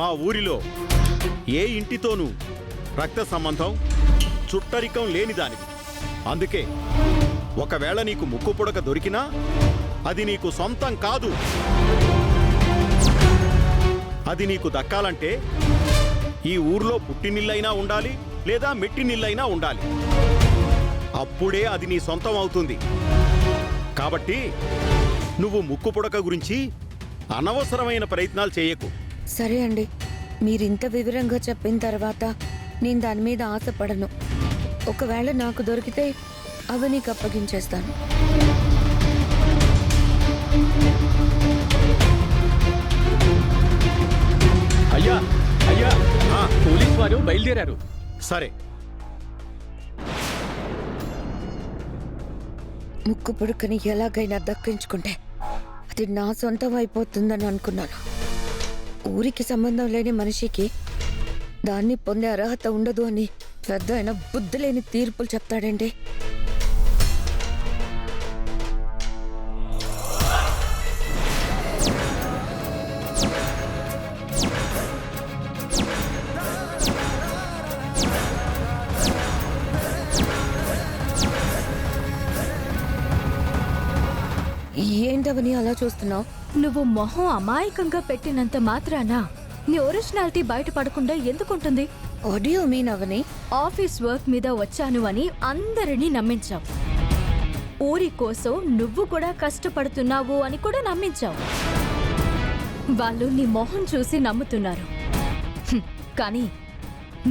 మా ఊరిలో ఏ ఇంటితోనూ రక్త సంబంధం చుట్టరికం లేనిదానివి. అందుకే ఒకవేళ నీకు ముక్కు పుడక దొరికినా అది నీకు సొంతం కాదు. అది నీకు దక్కాలంటే ఈ ఊర్లో పుట్టినిల్లైనా ఉండాలి, లేదా మెట్టినిల్లైనా ఉండాలి. అప్పుడే అది నీ సొంతం అవుతుంది. కాబట్టి నువ్వు ముక్కు పుడక గురించి అనవసరమైన ప్రయత్నాలు చేయకు. సరే అండి, మీరింత వివరంగా చెప్పిన తర్వాత నేను దాని మీద ఆశపడను. ఒకవేళ నాకు దొరికితే అవి నీకు అప్పగించేస్తాను. అయ్యా అయ్యా, పోలీస్ వారు బయలుదేరారు. సరే, ముక్కు పుడకని ఎలాగైనా దక్కించుకుంటే అది నా సొంతం అయిపోతుందని అనుకున్నాను. ఊరికి సంబంధం లేని మనిషికి దాన్ని పొందే అర్హత ఉండదు అని పెద్ద అయిన బుద్ధి లేని తీర్పులు చెప్తాడండి. ఏంటవని అలా చూస్తున్నావు? నువ్వు మొహం అమాయకంగా పెట్టినంత మాత్రాన నీ ఒరిజినాలిటీ బయటపడకుండా ఎందుకుంటుంది? ఆడియో మీన్ అవని? ఆఫీస్ వర్క్ మీద వచ్చాను అని అందరినీ నమ్మించావు. ఊరి కోసం నువ్వు కూడా కష్టపడుతున్నావు అని కూడా నమ్మించావు. వాళ్ళు నీ మొహం చూసి నమ్ముతున్నారు. కానీ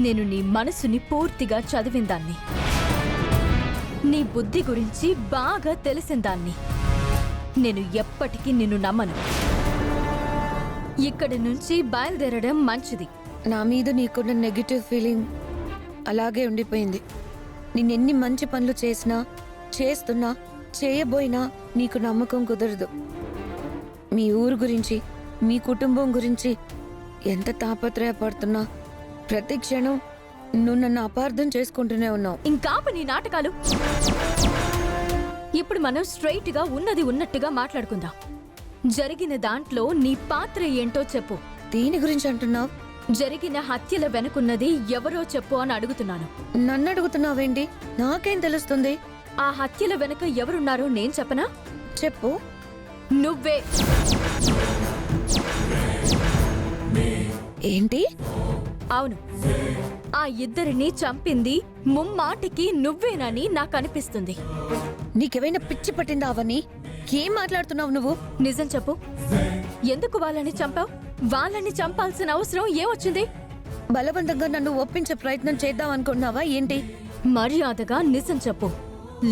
నేను నీ మనసుని పూర్తిగా చదివిందాన్ని, నీ బుద్ధి గురించి బాగా తెలిసిందాన్ని. నేను ఎప్పటికీ నిన్ను నమ్మను. ఇక్కడి నుంచి బయలుదేరడం మంచిది. నా మీద నీకున్న నెగిటివ్ ఫీలింగ్ అలాగే ఉండిపోయింది. నేనెన్ని మంచి పనులు చేసినా, చేస్తున్నా, చేయబోయినా నీకు నమ్మకం కుదరదు. మీ ఊరు గురించి, మీ కుటుంబం గురించి ఎంత తాపత్రయపడుతున్నా ప్రతి క్షణం నువ్వు నన్ను అపార్థం చేసుకుంటూనే ఉన్నావు. ఇంకా నీ నాటకాలు. ఇప్పుడు మనం స్ట్రైట్ గా ఉన్నది ఉన్నట్టుగా మాట్లాడుకుందాం. జరిగిన దాంట్లో నీ పాత్ర ఏంటో చెప్పు. దీని గురించి అంటున్నావు? జరిగిన హత్యల వెనుకున్నది ఎవరో చెప్పు అని అడుగుతున్నాను. నన్ను అడుగుతున్నావేంటి? నాకేం తెలుస్తుంది? ఆ హత్యల వెనుక ఎవరున్నారో నేను చెప్పనా? చెప్పు. నువ్వే. ఏంటి? అవును, ఆ ఇద్దరిని చంపింది ముమ్మాటికి నువ్వేనని నాకు అనిపిస్తుంది. నీకేమైనా పిచ్చి పట్టిందా అవని? ఏం మాట్లాడుతున్నావు నువ్వు? నిజం చెప్పు. ఎందుకు వాళ్ళని చంపావు? వాళ్ళని చంపాల్సిన అవసరం ఏమొచ్చింది? బలవంతంగా నన్ను ఒప్పించే ప్రయత్నం చేద్దాం అనుకున్నావా ఏంటి? మర్యాదగా నిజం చెప్పు,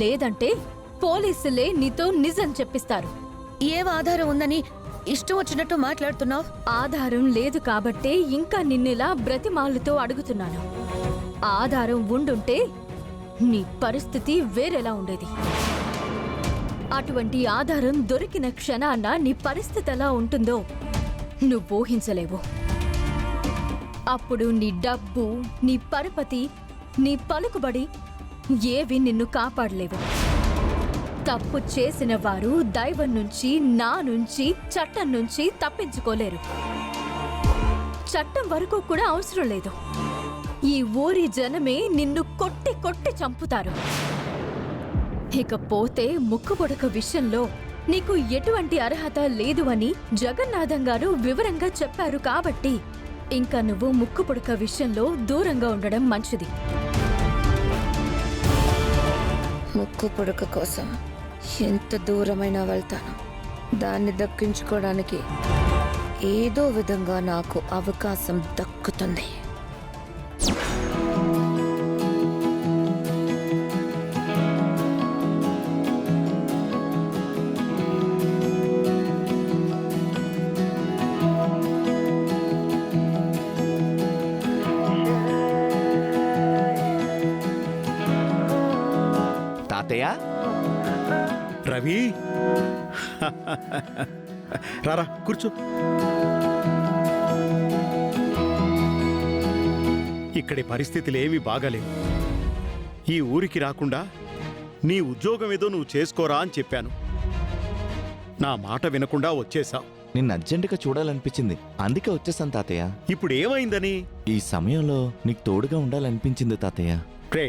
లేదంటే పోలీసులే నీతో నిజం చెప్పిస్తారు. ఏం ఆధారం ఉందని ఇష్టం వచ్చినట్టు మాట్లాడుతున్నావు? ఆధారం లేదు కాబట్టే ఇంకా నిన్నిలా బ్రతిమాలుతో అడుగుతున్నాను. ఆధారం ఉండుంటే నీ పరిస్థితి వేరేలా ఉండేది. అటువంటి ఆధారం దొరికిన క్షణాన నీ పరిస్థితి ఎలా ఉంటుందో నువ్వు ఊహించలేవు. అప్పుడు నీ డబ్బు, నీ పరపతి, నీ పలుకుబడి ఏవి నిన్ను కాపాడలేవు. తప్పు చేసిన వారు దైవం నుంచి, నా నుంచి, చట్టం నుంచి తప్పించుకోలేరు. చట్టం వరకు కూడా అవసరం లేదు. ఈ ఊరి జనమే నిన్ను కొట్టి కొట్టి చంపుతారు. ఇకపోతే ముక్కుపుడక విషయంలో నీకు ఎటువంటి అర్హత లేదు అని జగన్నాథం గారు వివరంగా చెప్పారు కాబట్టి ఇంకా నువ్వు ముక్కుపుడక విషయంలో దూరంగా ఉండడం మంచిది. ముక్కు పుడక కోసం ఎంత దూరమైనా వెళ్తాను. దాన్ని దక్కించుకోవడానికి ఏదో విధంగా నాకు అవకాశం దక్కుతుంది. తాతయ్య, రవి, రారా కూర్చో. ఇక్కడి పరిస్థితులేమీ బాగాలేవు. ఈ ఊరికి రాకుండా నీ ఉద్యోగం ఏదో నువ్వు చేసుకోరా అని చెప్పాను. నా మాట వినకుండా వచ్చేశావు. నిన్ను అర్జెంటుగా చూడాలనిపించింది, అందుకే వచ్చేసాను తాతయ్య. ఇప్పుడు ఏమైందని? ఈ సమయంలో నీకు తోడుగా ఉండాలనిపించింది తాతయ్య. రే,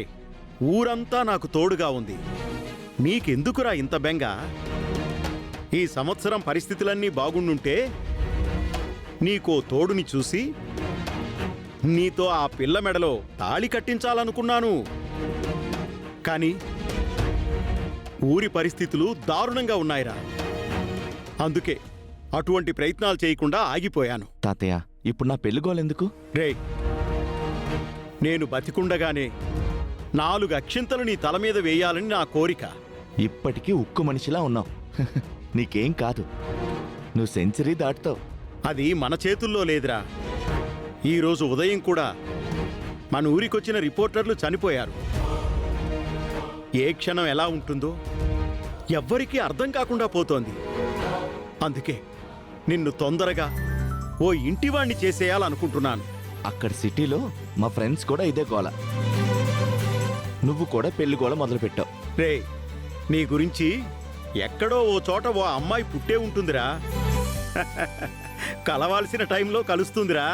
ఊరంతా నాకు తోడుగా ఉంది, నీకెందుకురా ఇంత బెంగ? ఈ సంవత్సరం పరిస్థితులన్నీ బాగుండుంటే నీకో తోడుని చూసి నీతో ఆ పిల్ల మెడలో తాళి కట్టించాలనుకున్నాను. కానీ ఊరి పరిస్థితులు దారుణంగా ఉన్నాయిరా. అందుకే అటువంటి ప్రయత్నాలు చేయకుండా ఆగిపోయాను. తాతయ్య, ఇప్పుడు నా పెళ్లిగోలెందుకు? రే, నేను బతికుండగానే 4 అక్షింతలు నీ తల మీద వేయాలని నా కోరిక. ఇప్పటికీ ఉక్కు మనిషిలా ఉన్నావు. నీకేం కాదు, నువ్వు సెంచరీ దాటుతావు. అది మన చేతుల్లో లేదురా. ఈరోజు ఉదయం కూడా మన ఊరికొచ్చిన రిపోర్టర్లు చనిపోయారు. ఏ క్షణం ఎలా ఉంటుందో ఎవ్వరికీ అర్థం కాకుండా పోతోంది. అందుకే నిన్ను తొందరగా ఓ ఇంటివాణ్ణి చేసేయాలనుకుంటున్నాను. అక్కడ సిటీలో మా ఫ్రెండ్స్ కూడా ఇదే గోల. నువ్వు కూడా పెళ్లి గోల మొదలుపెట్టావు. రే, నీ గురించి ఎక్కడో ఓ చోట ఓ అమ్మాయి పుట్టే ఉంటుందిరా. కలవాల్సిన టైంలో కలుస్తుందిరా.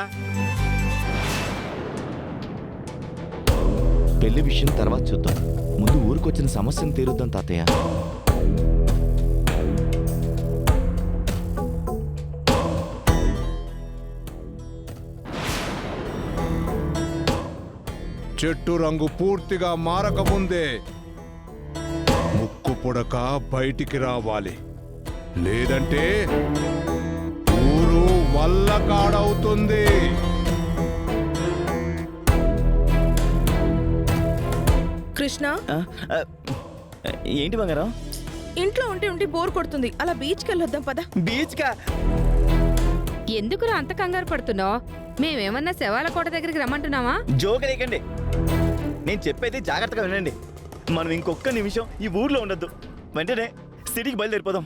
పెళ్లి విషయం తర్వాత చూద్దాం, ముందు ఊరికొచ్చిన సమస్యను తీరుద్దాం తాతయ్య. చెట్టు రంగు పూర్తిగా మారకముందే ముక్కు పుడక బయటికి రావాలి, లేదంటే ఊరు వల్లకాడవుతుంది. కృష్ణ, ఏంటి బంగారం? ఇంట్లో ఉండి బోర్ కొడుతుంది, అలా బీచ్కి వెళ్ళొద్దాం పద. బీచ్ కా? ఎందుకురా అంత కంగారు పడుతున్నావు? మేమేమన్నా శవాల కోట దగ్గరికి రమ్మంటున్నావా? జోకలేకండి, నేను చెప్పేది జాగ్రత్తగా వినండి. మనం ఇంకొక నిమిషం ఈ ఊర్లో ఉండొద్దు, వెంటనే సిటీకి బయలుదేరిపోదాం.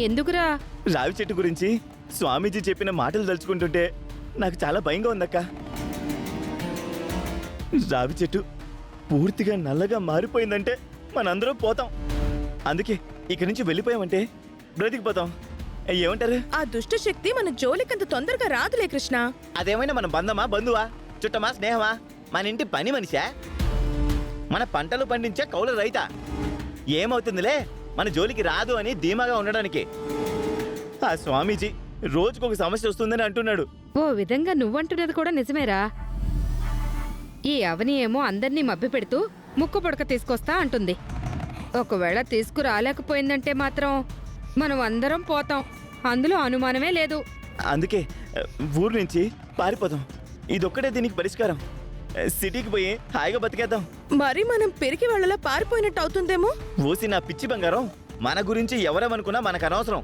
ఎందుకురా? రావి చెట్టు గురించి స్వామీజీ చెప్పిన మాటలు తలుచుకుంటుంటే నాకు చాలా భయంగా ఉందక్క. రావి చెట్టు పూర్తిగా నల్లగా మారిపోయిందంటే మనందరం పోతాం. అందుకే ఇక్కడి నుంచి వెళ్ళిపోయామంటే బ్రతికిపోతాం. ఏమంటారు? ఆ దుష్ట శక్తి మన జోలికంత తొందరగా రాదులే కృష్ణ. అదేమైనా మన బంధమా, బంధువా, చుట్టమా, స్నేహమా? మన ఇంటి పని మనిషా? మన పంటలు పండించే కౌలు రైతా? ఏమవుతుందిలే, మన జోలికి రాదు అని ధీమాగా ఉండడానికి ఆ స్వామీజీ రోజుకొక సమస్య వస్తుందని అంటున్నాడు. ఓ విధంగా నువ్వంటున్నది కూడా నిజమేరా. ఈ అవని ఏమో అందర్నీ మభ్యపెడుతూ ముక్కు పొడక తీసుకొస్తా అంటుంది. ఒకవేళ తీసుకురాలేకపోయిందంటే మాత్రం మనం అందరం పోతాం, అందులో అనుమానమే లేదు. అందుకే ఊరు నుంచి పారిపోదాం, ఇదొక్కటే దీనికి పరిష్కారం. సిటీకి పోయి హాయిగా బతికేద్దాం. మరి మనం పెరిగి వాళ్ళలా పారిపోయినట్టు అవుతుందేమో. ఓసి నా పిచ్చి బంగారం, మన గురించి ఎవరేమనుకున్నా మనకు అనవసరం.